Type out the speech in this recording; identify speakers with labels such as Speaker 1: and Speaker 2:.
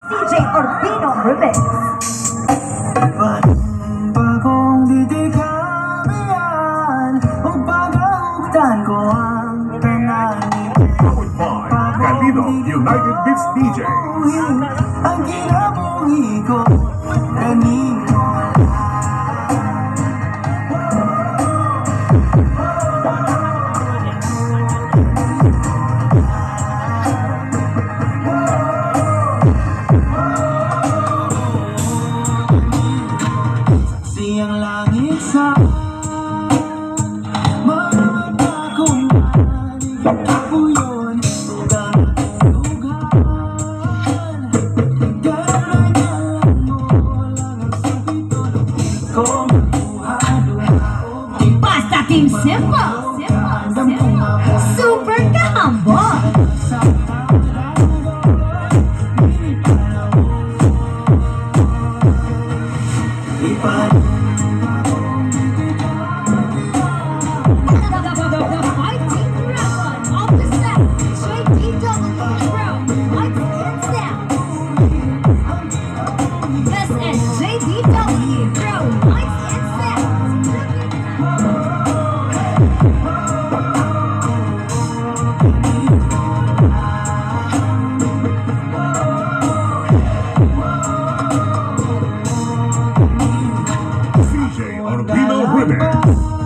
Speaker 1: DJ Urbino Remix.
Speaker 2: Bagong didikabihan o pagkaugtan ko ang tanangin.
Speaker 3: Powered by Calido United Beats DJs.
Speaker 2: Ang kinabuhi ko kanina. Siyang langit sa mga mata kong manig ako yun, tugan-tugan. Ganyan mo lang ang sakit o ko makuha doon.
Speaker 1: Basta Team Simple. Super Kahambol. The fighting dragon of the South, JDW Pro, lights and sound. This is JDW Pro, lights and sound.
Speaker 3: DJ Urbino Remix.